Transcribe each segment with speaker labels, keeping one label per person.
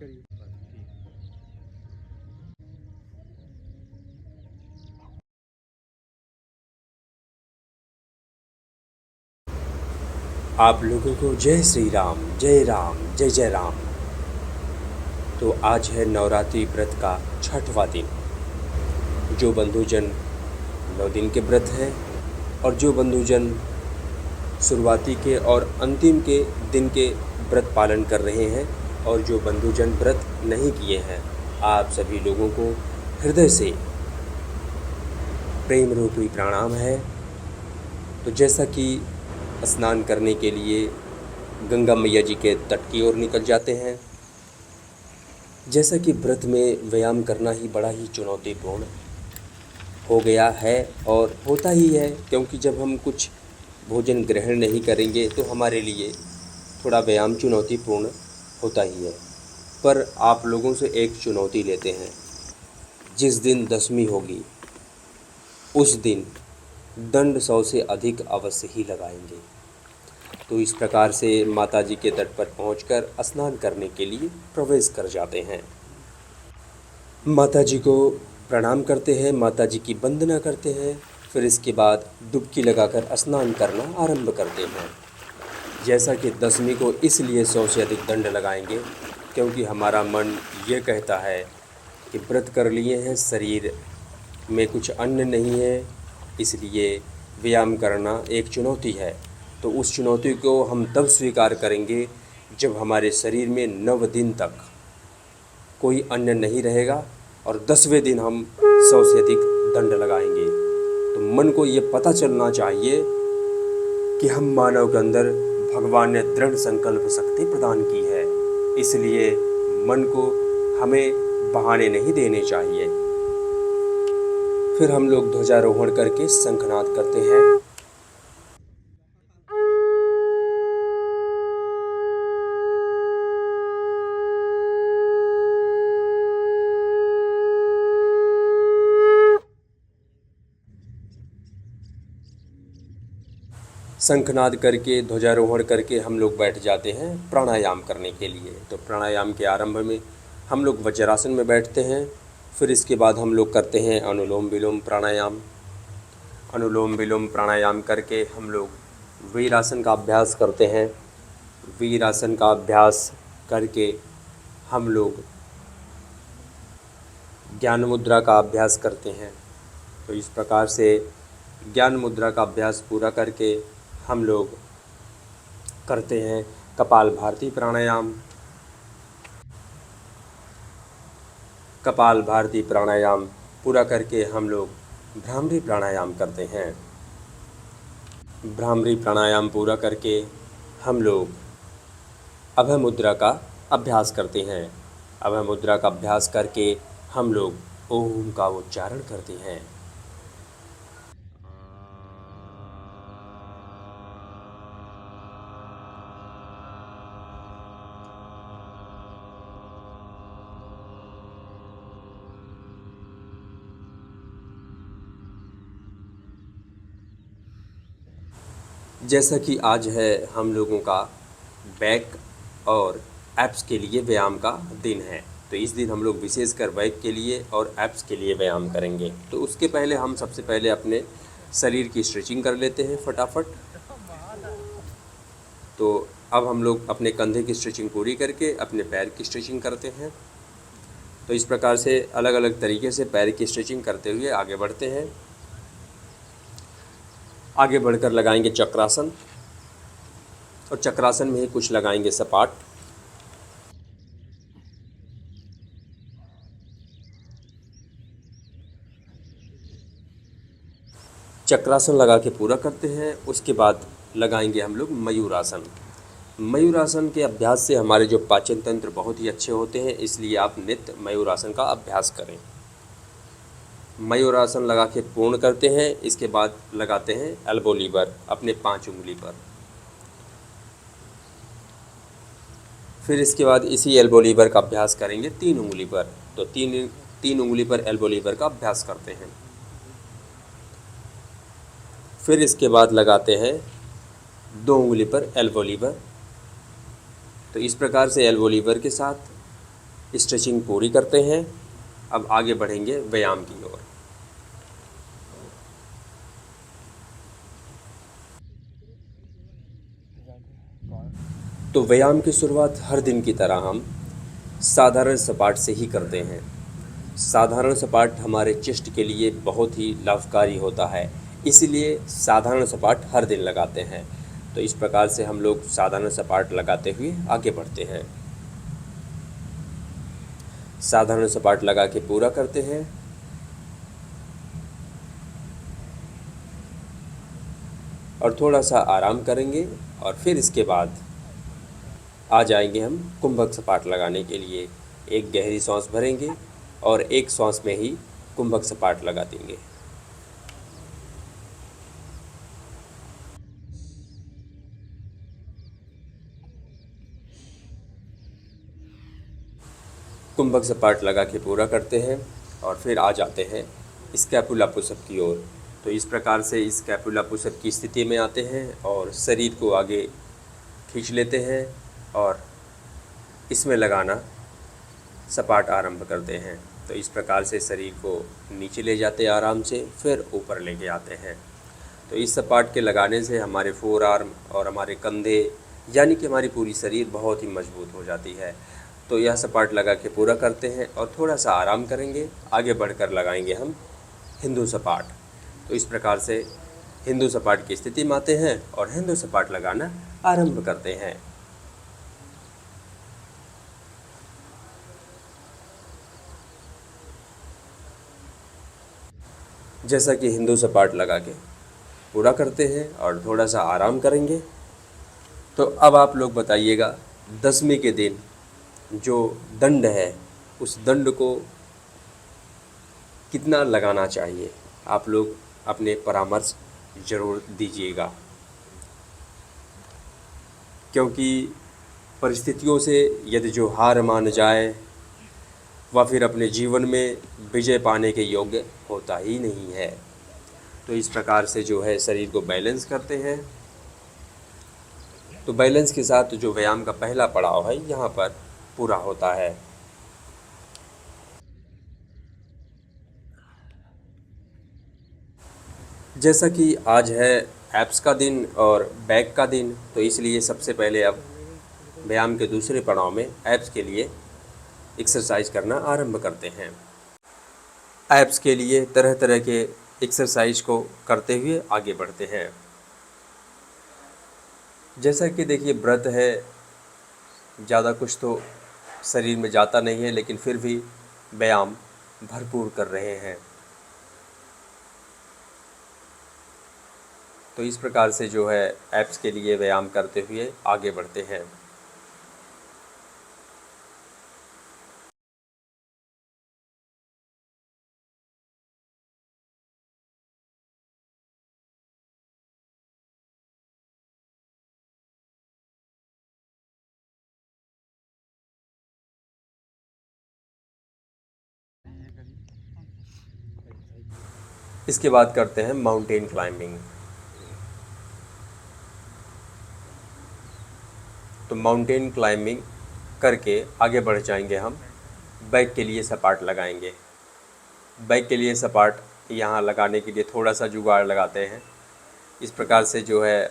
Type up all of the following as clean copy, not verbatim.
Speaker 1: करिए।
Speaker 2: आप लोगों को जय श्री राम, जय राम, जय जय राम। तो आज है नवरात्रि व्रत का छठवां दिन। जो बंधुजन 9 दिन के व्रत हैं और जो बंधुजन शुरुआती के और अंतिम के दिन के व्रत पालन कर रहे हैं और जो बंधुजन व्रत नहीं किए हैं, आप सभी लोगों को हृदय से प्रेम रूपी प्रणाम है। तो जैसा कि स्नान करने के लिए गंगा मैया जी के तट की ओर निकल जाते हैं, जैसा कि व्रत में व्यायाम करना ही बड़ा ही चुनौतीपूर्ण हो गया है और होता ही है, क्योंकि जब हम कुछ भोजन ग्रहण नहीं करेंगे तो हमारे लिए थोड़ा व्यायाम चुनौतीपूर्ण होता ही है। पर आप लोगों से एक चुनौती लेते हैं, जिस दिन दशमी होगी उस दिन दंड 100 से अधिक अवश्य ही लगाएंगे। तो इस प्रकार से माता जी के तट पर पहुंचकर स्नान करने के लिए प्रवेश कर जाते हैं। माता जी को प्रणाम करते हैं, माता जी की वंदना करते हैं, फिर इसके बाद डुबकी लगाकर स्नान करना आरंभ करते हैं। जैसा कि दशमी को इसलिए 100 से अधिक दंड लगाएंगे क्योंकि हमारा मन ये कहता है कि व्रत कर लिए हैं, शरीर में कुछ अन्न नहीं है, इसलिए व्यायाम करना एक चुनौती है। तो उस चुनौती को हम तब स्वीकार करेंगे जब हमारे शरीर में 9 दिन तक कोई अन्न नहीं रहेगा और 10वें दिन हम 100 से अधिक दंड लगाएंगे। तो मन को ये पता चलना चाहिए कि हम मानव के अंदर भगवान ने दृढ़ संकल्प शक्ति प्रदान की है, इसलिए मन को हमें बहाने नहीं देने चाहिए। फिर हम लोग ध्वजारोहण करके शंखनाद करते हैं। शंखनाद करके ध्वजारोहण करके हम लोग बैठ जाते हैं प्राणायाम करने के लिए। तो प्राणायाम के आरंभ में हम लोग वज्रासन में बैठते हैं। फिर इसके बाद हम लोग करते हैं अनुलोम विलोम प्राणायाम। अनुलोम विलोम प्राणायाम करके हम लोग वीरासन का अभ्यास करते हैं। वीरासन का अभ्यास करके हम लोग ज्ञान मुद्रा का अभ्यास करते हैं। तो इस प्रकार से ज्ञान मुद्रा का अभ्यास पूरा करके हम लोग करते हैं कपालभाति प्राणायाम। कपालभाति प्राणायाम पूरा करके हम लोग भ्रामरी प्राणायाम करते हैं। भ्रामरी प्राणायाम पूरा करके हम लोग अभय मुद्रा का अभ्यास करते हैं। अभय मुद्रा का अभ्यास करके हम लोग ओम का उच्चारण करते हैं। जैसा कि आज है हम लोगों का बैक और एप्स के लिए व्यायाम का दिन है, तो इस दिन हम लोग विशेषकर बैक के लिए और एप्स के लिए व्यायाम करेंगे। तो उसके पहले हम सबसे पहले अपने शरीर की स्ट्रेचिंग कर लेते हैं फटाफट। तो अब हम लोग अपने कंधे की स्ट्रेचिंग पूरी करके अपने पैर की स्ट्रेचिंग करते हैं। तो इस प्रकार से अलग अलग तरीके से पैर की स्ट्रेचिंग करते हुए आगे बढ़ते हैं। आगे बढ़कर लगाएंगे चक्रासन और चक्रासन में ही कुछ लगाएंगे सपाट। चक्रासन लगा के पूरा करते हैं। उसके बाद लगाएंगे हम लोग मयूरासन। मयूरासन के अभ्यास से हमारे जो पाचन तंत्र बहुत ही अच्छे होते हैं, इसलिए आप नित्य मयूरासन का अभ्यास करें। मयूरासन लगा के पूर्ण करते हैं। इसके बाद लगाते हैं एल्बो लीवर अपने 5 उंगली पर। फिर इसके बाद इसी एल्बो लीवर का अभ्यास करेंगे 3 उंगली पर। तो तीन उंगली पर एल्बो लीवर का अभ्यास करते हैं। फिर इसके बाद लगाते हैं 2 उंगली पर एल्बो लीवर। तो इस प्रकार से एल्बो लीवर के साथ स्ट्रेचिंग पूरी करते हैं। अब आगे बढ़ेंगे व्यायाम की ओर। तो व्यायाम की शुरुआत हर दिन की तरह हम साधारण सपाट से ही करते हैं। साधारण सपाट हमारे चेस्ट के लिए बहुत ही लाभकारी होता है, इसलिए साधारण सपाट हर दिन लगाते हैं। तो इस प्रकार से हम लोग साधारण सपाट लगाते हुए आगे बढ़ते हैं। साधारण सपाट लगा के पूरा करते हैं और थोड़ा सा आराम करेंगे और फिर इसके बाद आ जाएंगे हम कुंभक सपाट लगाने के लिए। एक गहरी सांस भरेंगे और एक सांस में ही कुंभक सपाट लगा देंगे। कुंभक सपाट लगा के पूरा करते हैं और फिर आ जाते हैं स्कैपुला पुशअप की ओर। तो इस प्रकार से स्कैपुला पुशअप की स्थिति में आते हैं और शरीर को आगे खींच लेते हैं और इसमें लगाना सपाट आरंभ करते हैं। तो इस प्रकार से शरीर को नीचे ले जाते हैं आराम से, फिर ऊपर लेके आते हैं। तो इस सपाट के लगाने से हमारे फोर आर्म और हमारे कंधे यानी कि हमारी पूरी शरीर बहुत ही मजबूत हो जाती है। तो यह सपाट लगा के पूरा करते हैं और थोड़ा सा आराम करेंगे। आगे बढ़कर लगाएंगे हम हिंदू सपाट। तो इस प्रकार से हिंदू सपाट की स्थिति में आते हैं और हिंदू सपाट लगाना आरंभ करते हैं। जैसा कि हिंदू सपाट लगा के पूरा करते हैं और थोड़ा सा आराम करेंगे। तो अब आप लोग बताइएगा, दसवीं के दिन जो दंड है उस दंड को कितना लगाना चाहिए, आप लोग अपने परामर्श ज़रूर दीजिएगा। क्योंकि परिस्थितियों से यदि जो हार मान जाए वह फिर अपने जीवन में विजय पाने के योग्य होता ही नहीं है। तो इस प्रकार से जो है शरीर को बैलेंस करते हैं। तो बैलेंस के साथ जो व्यायाम का पहला पड़ाव है यहाँ पर पूरा होता है। जैसा कि आज है एब्स का दिन और बैक का दिन, तो इसलिए सबसे पहले अब व्यायाम के दूसरे पड़ाव में एब्स के लिए एक्सरसाइज करना आरंभ करते हैं। एब्स के लिए तरह तरह के एक्सरसाइज को करते हुए आगे बढ़ते हैं। जैसा कि देखिए, व्रत है, ज़्यादा कुछ तो शरीर में जाता नहीं है, लेकिन फिर भी व्यायाम भरपूर कर रहे हैं। तो इस प्रकार से जो है एब्स के लिए व्यायाम करते हुए आगे बढ़ते हैं। इसके बाद करते हैं माउंटेन क्लाइंबिंग। तो माउंटेन क्लाइंबिंग करके आगे बढ़ जाएंगे हम। बैक के लिए सपाट लगाएंगे। बैक के लिए सपाट यहाँ लगाने के लिए थोड़ा सा जुगाड़ लगाते हैं। इस प्रकार से जो है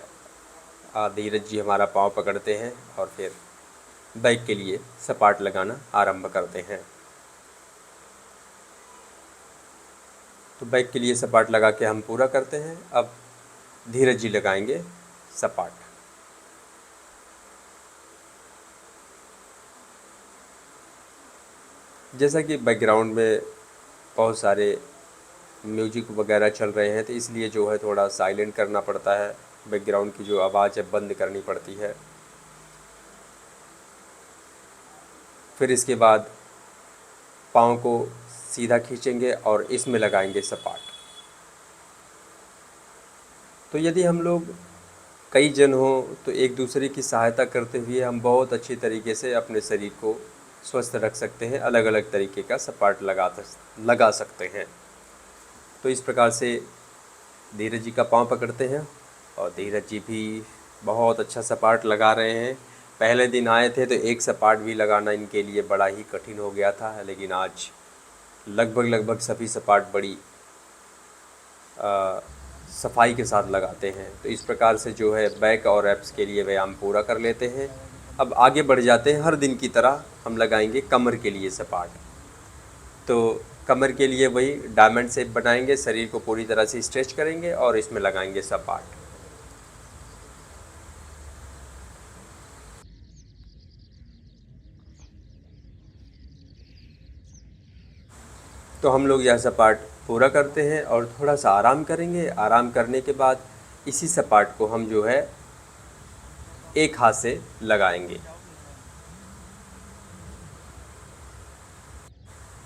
Speaker 2: धीरज जी हमारा पाँव पकड़ते हैं और फिर बैक के लिए सपाट लगाना आरंभ करते हैं। तो बैक के लिए सपाट लगा के हम पूरा करते हैं। अब धीरज जी लगाएंगे सपाट। जैसा कि बैकग्राउंड में बहुत सारे म्यूजिक वगैरह चल रहे हैं, तो इसलिए जो है थोड़ा साइलेंट करना पड़ता है। बैकग्राउंड की जो आवाज़ है बंद करनी पड़ती है। फिर इसके बाद पाँव को सीधा खींचेंगे और इसमें लगाएंगे सपाट। तो यदि हम लोग कई जन हों तो एक दूसरे की सहायता करते हुए हम बहुत अच्छी तरीके से अपने शरीर को स्वस्थ रख सकते हैं। अलग अलग तरीके का सपाट लगा सकते हैं। तो इस प्रकार से धीरज जी का पाँव पकड़ते हैं और धीरज जी भी बहुत अच्छा सपाट लगा रहे हैं। पहले दिन आए थे तो एक सपाट भी लगाना इनके लिए बड़ा ही कठिन हो गया था, लेकिन आज लगभग सभी सपाट बड़ी सफाई के साथ लगाते हैं। तो इस प्रकार से जो है बैक और एब्स के लिए व्यायाम पूरा कर लेते हैं। अब आगे बढ़ जाते हैं। हर दिन की तरह हम लगाएंगे कमर के लिए सपाट। तो कमर के लिए वही डायमंड शेप बनाएंगे, शरीर को पूरी तरह से स्ट्रेच करेंगे और इसमें लगाएंगे सपाट। तो हम लोग यह सपाट पूरा करते हैं और थोड़ा सा आराम करेंगे। आराम करने के बाद इसी सपाट को हम जो है एक हाथ से लगाएंगे।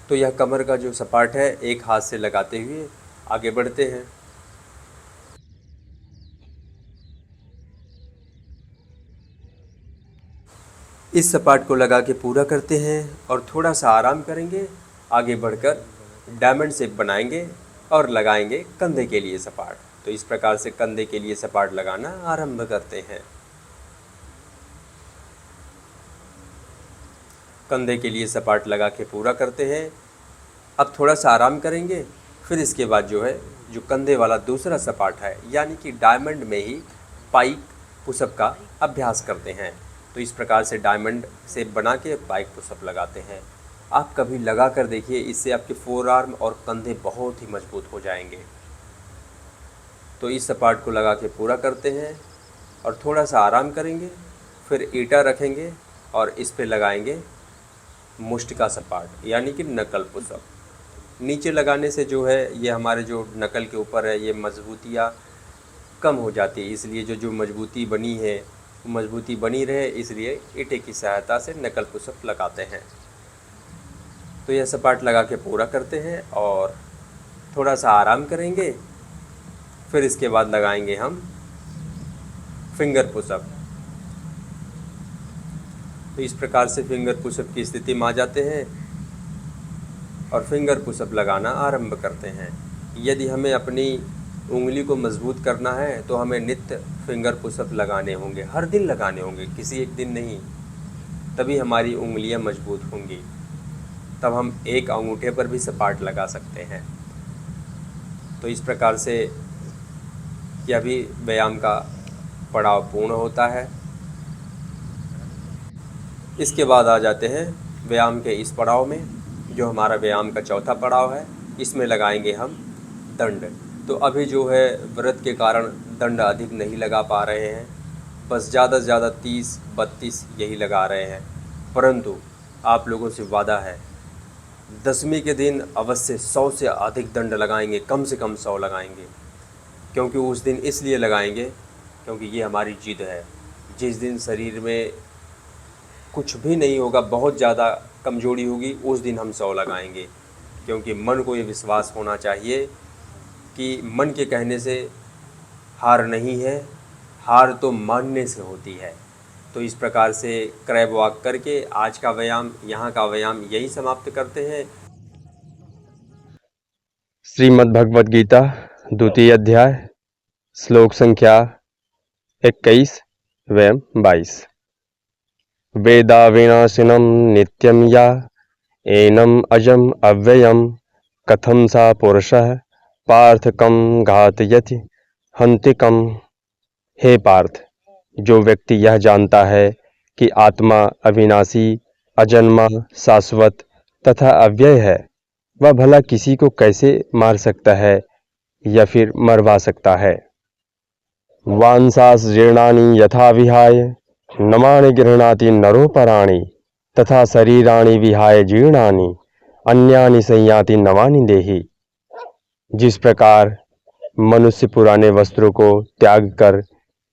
Speaker 2: तो यह कमर का जो सपाट है एक हाथ से लगाते हुए आगे बढ़ते हैं। इस सपाट को लगा के पूरा करते हैं और थोड़ा सा आराम करेंगे। आगे बढ़कर डायमंड शेप बनाएंगे और लगाएंगे कंधे के लिए सपाट। तो इस प्रकार से कंधे के लिए सपाट लगाना आरंभ करते हैं। कंधे के लिए सपाट लगा के पूरा करते हैं। अब थोड़ा सा आराम करेंगे। फिर इसके बाद जो है जो कंधे वाला दूसरा सपाट है यानी कि डायमंड में ही पाइक पुशअप का अभ्यास करते हैं। तो इस प्रकार से डायमंड शेप बना के पाइक पुशअप लगाते हैं। आप कभी लगा कर देखिए, इससे आपके फोर आर्म और कंधे बहुत ही मजबूत हो जाएंगे। तो इस सपाट को लगा के पूरा करते हैं और थोड़ा सा आराम करेंगे। फिर ईंटा रखेंगे और इस पे लगाएंगे मुष्टिका सपाट यानी कि नकल पुशअप। नीचे लगाने से जो है ये हमारे जो नकल के ऊपर है ये मजबूतियाँ कम हो जाती है, इसलिए जो मजबूती बनी है वो मजबूती बनी रहे, इसलिए ईंटे की सहायता से नकल पुशअप लगाते हैं। तो यह सपाट लगा के पूरा करते हैं और थोड़ा सा आराम करेंगे। फिर इसके बाद लगाएंगे हम फिंगर पुशअप। तो इस प्रकार से फिंगर पुशअप की स्थिति में आ जाते हैं और फिंगर पुशअप लगाना आरंभ करते हैं। यदि हमें अपनी उंगली को मजबूत करना है तो हमें नित्य फिंगर पुशअप लगाने होंगे, हर दिन लगाने होंगे, किसी एक दिन नहीं। तभी हमारी उंगलियां मजबूत होंगी। तब हम एक अंगूठे पर भी सपाट लगा सकते हैं। तो इस प्रकार से यह भी व्यायाम का पड़ाव पूर्ण होता है। इसके बाद आ जाते हैं व्यायाम के इस पड़ाव में, जो हमारा व्यायाम का चौथा पड़ाव है। इसमें लगाएंगे हम दंड। तो अभी जो है व्रत के कारण दंड अधिक नहीं लगा पा रहे हैं, बस ज़्यादा से ज़्यादा 30-32 यही लगा रहे हैं। परंतु आप लोगों से वादा है, दशमी के दिन अवश्य 100 से अधिक दंड लगाएंगे, कम से कम 100 लगाएंगे। क्योंकि उस दिन इसलिए लगाएंगे क्योंकि ये हमारी जिद है। जिस दिन शरीर में कुछ भी नहीं होगा, बहुत ज़्यादा कमजोरी होगी, उस दिन हम 100 लगाएंगे। क्योंकि मन को ये विश्वास होना चाहिए कि मन के कहने से हार नहीं है, हार तो मानने से होती है। तो इस प्रकार से क्रैब वॉक करके आज का व्यायाम, यहाँ का व्यायाम यही समाप्त करते हैं।
Speaker 1: श्रीमद् भगवद गीता द्वितीय अध्याय श्लोक संख्या 21 एवं 22। वेदा विनाशिनम नित्यम या एनम अजम अव्ययम कथम सा पुरुषः पार्थ कम घातयति हन्ति कम। हे पार्थ, जो व्यक्ति यह जानता है कि आत्मा अविनाशी, अजन्मा, शाश्वत तथा अव्यय है, वह भला किसी को कैसे मार सकता है या फिर मरवा सकता है। वांसास जीर्णानि यथा विहाय नमानि गृह्णाति नरोपराणि तथा शरीराणि विहाय जीर्णानि अन्यानि संयाति नवानि देहि। जिस प्रकार मनुष्य पुराने वस्त्रों को त्याग कर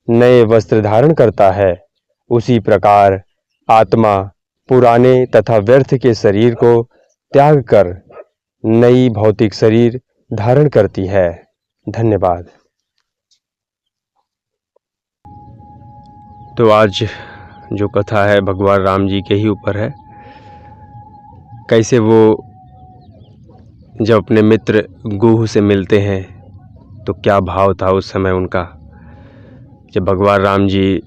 Speaker 1: नए वस्त्र धारण करता है, उसी प्रकार आत्मा पुराने तथा व्यर्थ के शरीर को त्याग कर नई भौतिक शरीर धारण करती है। धन्यवाद।
Speaker 2: तो आज जो कथा है भगवान राम जी के ही ऊपर है। कैसे वो जब अपने मित्र गुह से मिलते हैं तो क्या भाव था उस समय उनका, जब भगवान राम जी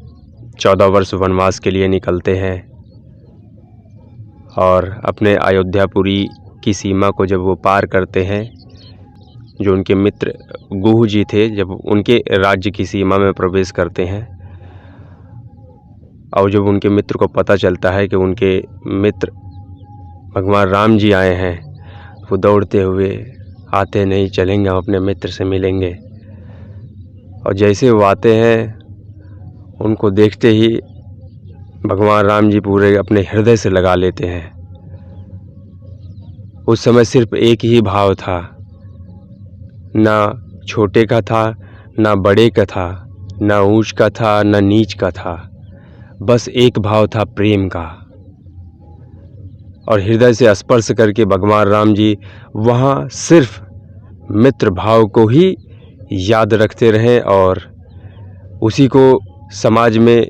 Speaker 1: 14 वर्ष वनवास के लिए निकलते हैं और अपने अयोध्यापुरी की सीमा को जब वो पार करते हैं, जो उनके मित्र गुह जी थे, जब उनके राज्य की सीमा में प्रवेश करते हैं और जब उनके मित्र को पता चलता है कि उनके मित्र भगवान राम जी आए हैं, वो दौड़ते हुए आते, नहीं चलेंगे, हम अपने मित्र से मिलेंगे। और जैसे वो आते हैं, उनको देखते ही भगवान राम जी पूरे अपने हृदय से लगा लेते हैं। उस समय सिर्फ एक ही भाव था, ना छोटे का था, ना बड़े का था, ना ऊंच का था, ना नीच का था, बस एक भाव था, प्रेम का। और हृदय से स्पर्श करके भगवान राम जी वहाँ सिर्फ मित्र भाव को ही याद रखते रहें और उसी को समाज में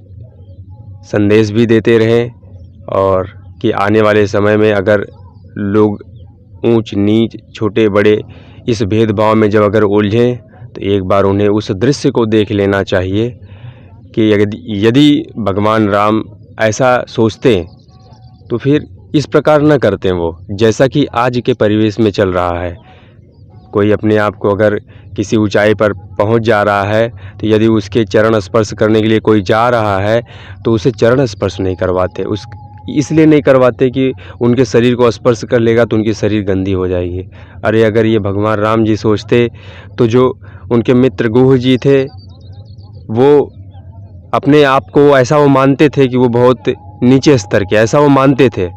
Speaker 1: संदेश भी देते रहें। और कि आने वाले समय में अगर लोग ऊंच नीच, छोटे बड़े इस भेदभाव में जब अगर उलझें, तो एक बार उन्हें उस दृश्य को देख लेना चाहिए कि यदि भगवान राम ऐसा सोचते तो फिर इस प्रकार न करते वो, जैसा कि आज के परिवेश में चल रहा है। कोई अपने आप को अगर किसी ऊंचाई पर पहुंच जा रहा है, तो यदि उसके चरण स्पर्श करने के लिए कोई जा रहा है तो उसे चरण स्पर्श नहीं करवाते। इसलिए नहीं करवाते कि उनके शरीर को स्पर्श कर लेगा तो उनकी शरीर गंदी हो जाएगी। अरे अगर ये भगवान राम जी सोचते तो जो उनके मित्र गुह जी थे, वो अपने आप को ऐसा वो मानते थे कि वो बहुत नीचे स्तर के, ऐसा वो मानते थे।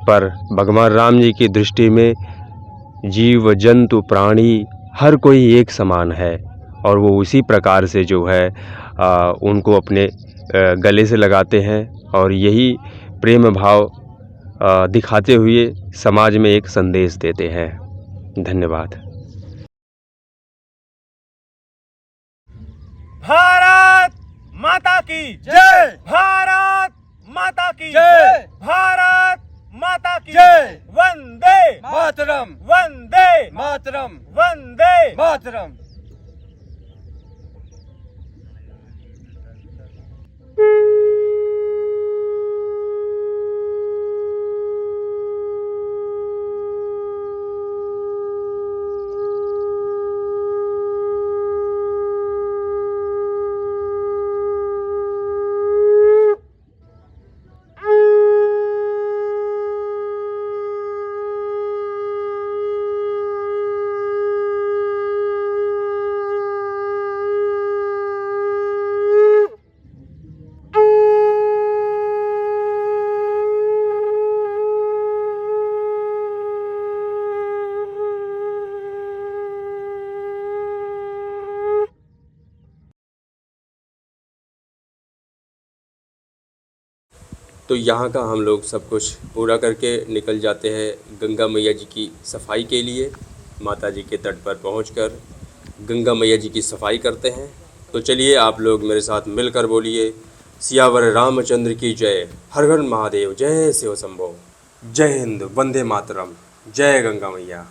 Speaker 1: पर भगवान राम जी की दृष्टि में जीव जंतु प्राणी हर कोई एक समान है और वो उसी प्रकार से जो है उनको अपने गले से लगाते हैं और यही प्रेम भाव दिखाते हुए समाज में एक संदेश देते हैं। धन्यवाद।
Speaker 3: भारत माता की जय, भारत माता की जय, भारत माता की जय। वंदे मातरम, वंदे मातरम, वंदे मातरम।
Speaker 2: तो यहाँ का हम लोग सब कुछ पूरा करके निकल जाते हैं गंगा मैया जी की सफाई के लिए। माता जी के तट पर पहुंचकर गंगा मैया जी की सफाई करते हैं। तो चलिए आप लोग मेरे साथ मिलकर बोलिए, सियावर रामचंद्र की जय, हर हर महादेव, जय शिव शंभो, जय हिंद, वंदे मातरम, जय गंगा मैया।